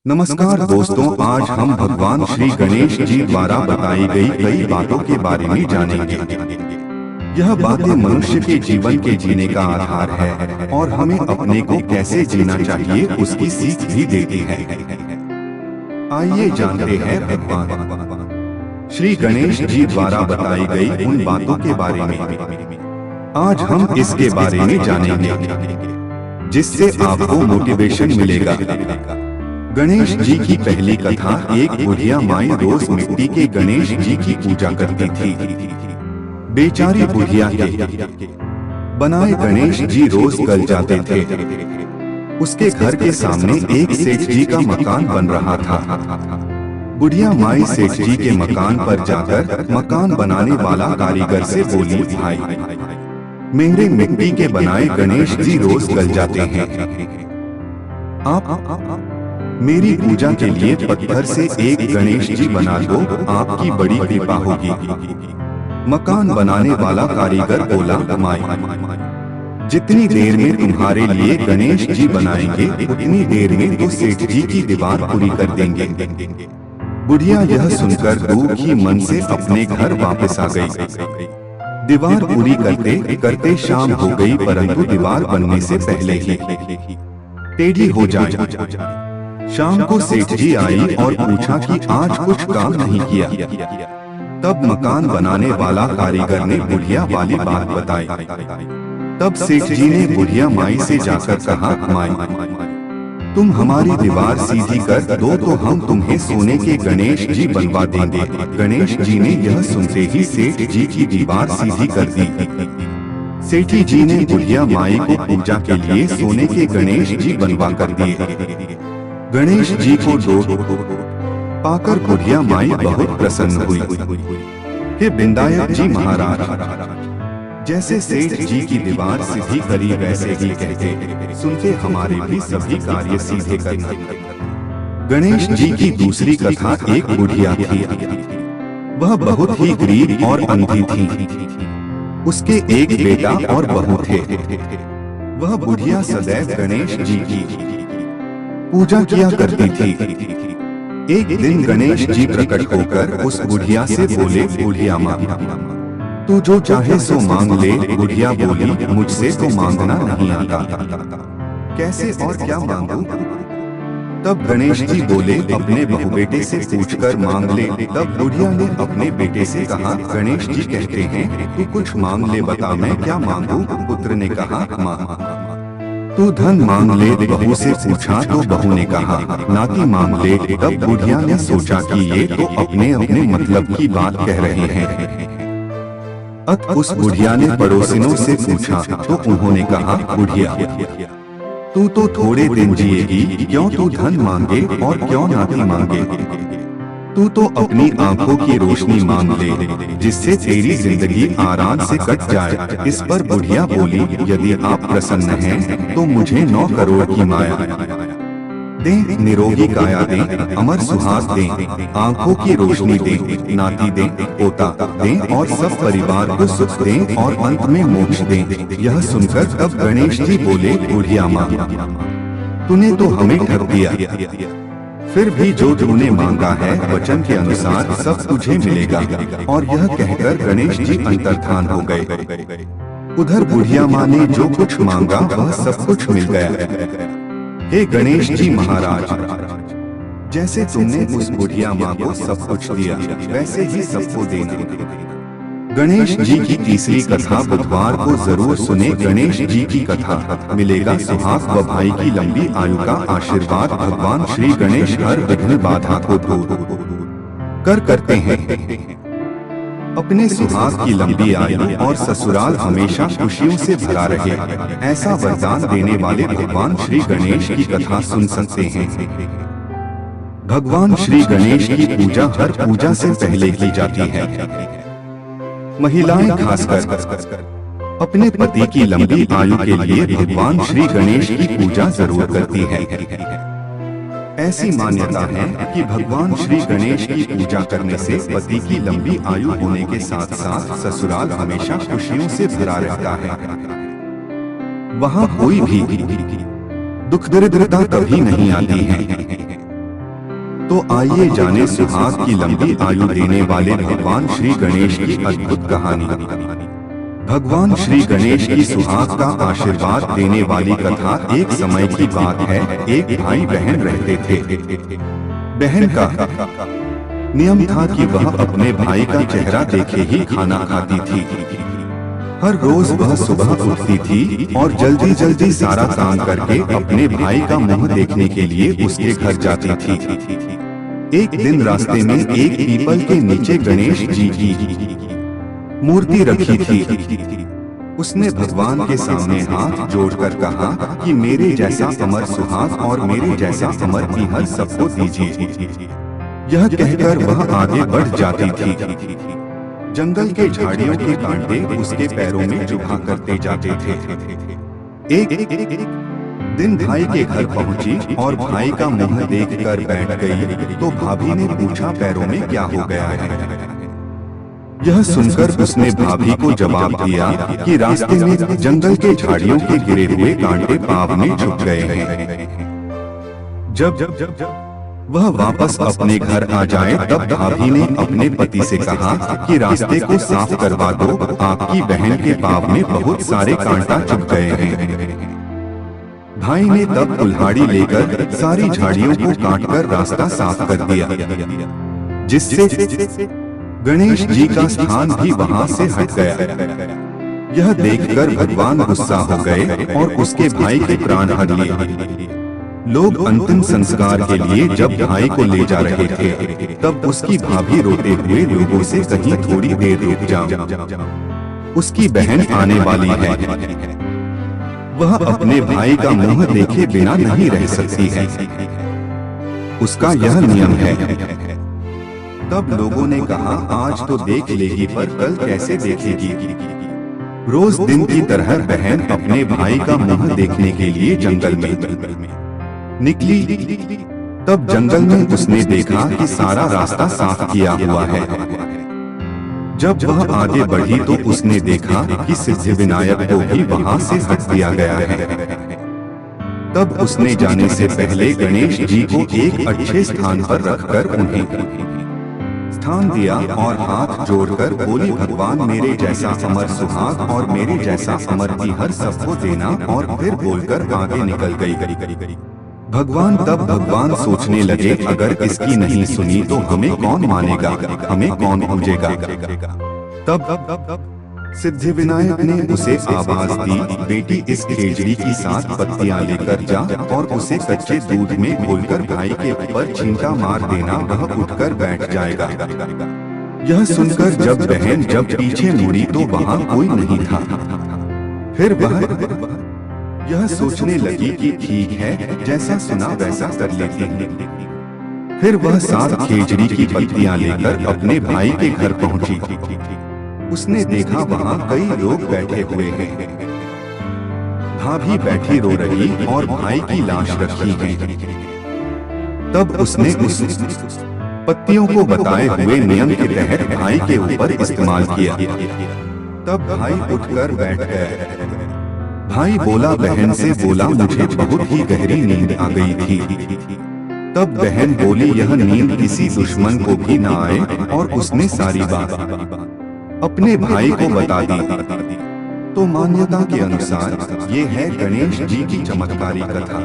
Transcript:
नमस्कार दोस्तों, आज हम भगवान श्री गणेश जी द्वारा बताई गई कई बातों के बारे में जानेंगे। यह बातें मनुष्य के जीवन के जीने का आधार है और हमें अपने को कैसे जीना चाहिए उसकी सीख भी देती है। आइए जानते हैं भगवान श्री गणेश जी द्वारा बताई गई उन बातों के बारे में। आज हम इसके बारे में जानेंगे जिससे आपको मोटिवेशन मिलेगा। गणेश जी की पहली कथा। एक बुढ़िया माई रोज मिट्टी के गणेश जी की पूजा करती थी। बेचारी बुढ़िया के बनाए गणेश जी रोज गल जाते थे। उसके घर के सामने एक सेठ जी का मकान बन रहा था। बुढ़िया माई सेठ जी के मकान पर जाकर मकान बनाने वाला कारीगर से बोली, भाई मेरे मिट्टी के बनाए गणेश जी रोज गल जाते हैं, आप मेरी पूजा के लिए पत्थर से एक गणेश जी बना दो, आपकी बड़ी कृपा होगी। मकान बनाने वाला कारीगर बोला, माई जितनी देर में तुम्हारे लिए गणेश जी बनाएंगे उतनी देर में तो सेठ जी की दीवार पूरी कर देंगे। बुढ़िया यह सुनकर दुखी मन से अपने घर वापस आ गई। दीवार पूरी करते करते शाम हो गई, परंतु दीवार बनने से पहले ही टेढ़ी हो जाए। शाम को सेठ जी आई और पूछा कि आज कुछ काम नहीं किया। तब मकान बनाने वाला कारीगर ने बुढ़िया वाली बात बताई। तब सेठ जी ने बुढ़िया माई से जाकर कहा, माई तुम हमारी दीवार सीधी कर दो तो हम तुम्हें सोने के गणेश जी बनवा देंगे। गणेश जी ने यह सुनते ही सेठ जी की दीवार सीधी कर दी। सेठी जी ने बुढ़िया माई को पूजा के लिए सोने के गणेश जी बनवा कर दिए। गणेश जी को दो पाकर बुढ़िया माई बहुत प्रसन्न हुई कि विंदायक जी महाराज जैसे सेठ जी की दीवार सीधी करी वैसे ही कहते सुनते हमारे भी सभी कार्य सीधे करना। गणेश जी की दूसरी कथा। एक बुढ़िया थी, वह बहुत ही गरीब और अंधी थी। उसके एक बेटा और बहू थे। वह बुढ़िया सदैव गणेश जी की पूजा किया करती थी। एक दिन गणेश जी प्रकट होकर उस बुढ़िया से बोले, बुढ़िया माँ तू जो चाहे सो मांग ले। बुढ़िया बोली, मुझसे तो मांगना नहीं आता, कैसे और क्या मांगूं? तब गणेश जी बोले, अपने बहू बेटे से पूछकर मांग ले। तब बुढ़िया ने अपने बेटे से कहा, गणेश जी कहते हैं तू कुछ मांग ले, बता मैं क्या मांगूं? पुत्र ने कहा, माँ तू धन मांग ले। बहू से पूछा तो बहू ने कहा, नाती मांग ले। तब बुढ़िया ने सोचा कि ये तो अपने अपने मतलब की बात कह रहे हैं। उस बुढ़िया ने पड़ोसिनों से पूछा तो उन्होंने कहा, बुढ़िया तू तो थोड़े दिन जिएगी, क्यों तू धन मांगे और क्यों नाती मांगे? तू तो अपनी आंखों की रोशनी मांग ले जिससे तेरी जिंदगी आराम से कट जाए। इस पर बुढ़िया बोली, यदि आप प्रसन्न हैं तो मुझे 9 करोड़ की माया दें, निरोगी काया दें, अमर सुहाग दें, आंखों की रोशनी दें, नाती दें, पोता दें और सब परिवार को सुख दें और अंत में मोक्ष दें। यह सुनकर तब गणेश जी बोले, बुढ़िया माँ तूने तो हमें ठग दिया, फिर भी जो तूने मांगा है वचन के अनुसार सब तुझे मिलेगा। और यह कहकर गणेश जी अंतर्धान हो गए। उधर बुढ़िया माँ ने जो कुछ मांगा वह सब कुछ मिल गया। हे गणेश जी महाराज, जैसे तुमने उस बुढ़िया माँ को सब कुछ दिया वैसे ही सबको देना। गणेश जी की तीसरी कथा। बुधवार को जरूर सुने गणेश जी की कथा, मिलेगा सुहाग व भाई की लंबी आयु का आशीर्वाद। भगवान श्री गणेश हर विघ्न बाधा को दूर करते हैं। अपने सुहाग की लंबी आयु और ससुराल हमेशा खुशियों से भरा रहे, ऐसा वरदान देने वाले भगवान श्री गणेश की कथा सुन सकते हैं। भगवान श्री गणेश की पूजा हर पूजा से पहले की जाती है। महिलाएं खासकर अपने पति की लंबी आयु के लिए भगवान श्री गणेश की पूजा जरूर करती हैं। ऐसी मान्यता है कि भगवान श्री गणेश की पूजा करने से पति की लंबी आयु होने के साथ साथ ससुराल हमेशा खुशियों से भरा रहता है। वहाँ कोई भी दुख दरिद्रता कभी नहीं आती है। तो आइए जाने सुहाग की लंबी आयु देने वाले भगवान श्री गणेश की अद्भुत कहानी। भगवान श्री गणेश की सुहाग का आशीर्वाद देने वाली कथा। एक समय की बात है, एक भाई बहन रहते थे। बहन का नियम था कि वह अपने भाई का चेहरा देखे ही खाना खाती थी। हर रोज वह सुबह उठती थी और जल्दी जल्दी सारा काम करके अपने भाई का मुंह देखने के लिए उसके घर जाती थी। एक दिन रास्ते में एक पीपल के नीचे गणेश जी की मूर्ति रखी थी। उसने भगवान के सामने हाथ जोड़कर कहा कि मेरे जैसा अमर सुहाग और मेरे जैसा अमर पीहर सबको दीजिए। यह कहकर वह आगे बढ़ जाती थी। जंगल के झाड़ियों के कांटे उसके पैरों में चुभा करते जाते थे। एक दिन भाई के घर पहुंची और भाई का मुंह देखकर बैठ गई तो भाभी ने पूछा, पैरों में क्या हो गया है? यह सुनकर उसने भाभी को जवाब दिया कि रास्ते में जंगल के झाड़ियों के गिरे हुए कांटे पाँव में चुभ गए हैं। जब वह वापस अपने घर आ जाए तब भाभी ने अपने पति से कहा कि रास्ते को साफ करवा दो, आपकी बहन के पाँव में बहुत सारे कांटा चुभ गए हैं। भाई ने तब कुल्हाड़ी लेकर सारी झाड़ियों को काटकर रास्ता साफ कर दिया, जिससे गणेश जी का स्थान भी वहां से हट गया। यह देखकर भगवान गुस्सा हो गए और उसके भाई के प्राण हर लिए। लोग अंतिम संस्कार के लिए जब भाई को ले जा रहे थे तब उसकी भाभी रोते हुए लोगों से कहीं थोड़ी देर रुक जाओ, उसकी बहन आने वाली है। वह अपने भाई का मुंह देखे बिना नहीं रह सकती है, उसका यह नियम है। तब लोगों ने कहा, आज तो देख लेगी पर कल कैसे देखेगी? रोज दिन की तरह बहन अपने भाई का मुंह देखने के लिए जंगल में निकली। तब जंगल में उसने देखा कि सारा रास्ता साफ किया हुआ है। जब वह आगे बढ़ी तो उसने देखा कि सिद्धिविनायक को भी वहां से हट दिया गया है। तब उसने जाने से पहले गणेश जी को एक अच्छे स्थान पर रखकर उन्हें स्थान दिया और हाथ जोड़कर बोली, भगवान मेरे जैसा अमर सुहाग और मेरे जैसा अमर पीहर सबको देना। और फिर बोलकर आगे निकल गई। भगवान सोचने लगे, अगर इसकी नहीं सुनी तो हमें कौन मानेगा, हमें कौन पूजेगा? तब सिद्धिविनायक ने उसे आवाज दी, बेटी इस खेजड़ी की 7 पत्तियां लेकर जा और उसे कच्चे दूध में घोलकर भाई के ऊपर छींटा मार देना, वह उठकर बैठ जाएगा। यह सुनकर जब बहन पीछे मुड़ी तो वहाँ कोई नहीं था। फिर वह यह सोचने लगी कि ठीक है, जैसा सुना वैसा कर लेती है। फिर वह 7 खेजड़ी की पत्तियां लेकर अपने भाई के घर पहुंची। उसने देखा वहाँ कई लोग बैठे हुए हैं। भाभी बैठी रो रही और भाई की लाश रखी है। तब उसने उस पत्तियों को बताए हुए नियम के तहत भाई के ऊपर इस्तेमाल किया। तब भाई उठकर बैठ गया। भाई बोला, बहन से बोला, मुझे बहुत ही गहरी नींद आ गई थी। तब बहन बोली, यह नींद किसी दुश्मन को भी ना आए, और उसने सारी बात अपने भाई को बता दी। तो मान्यता के अनुसार ये है गणेश जी की चमत्कारी कथा।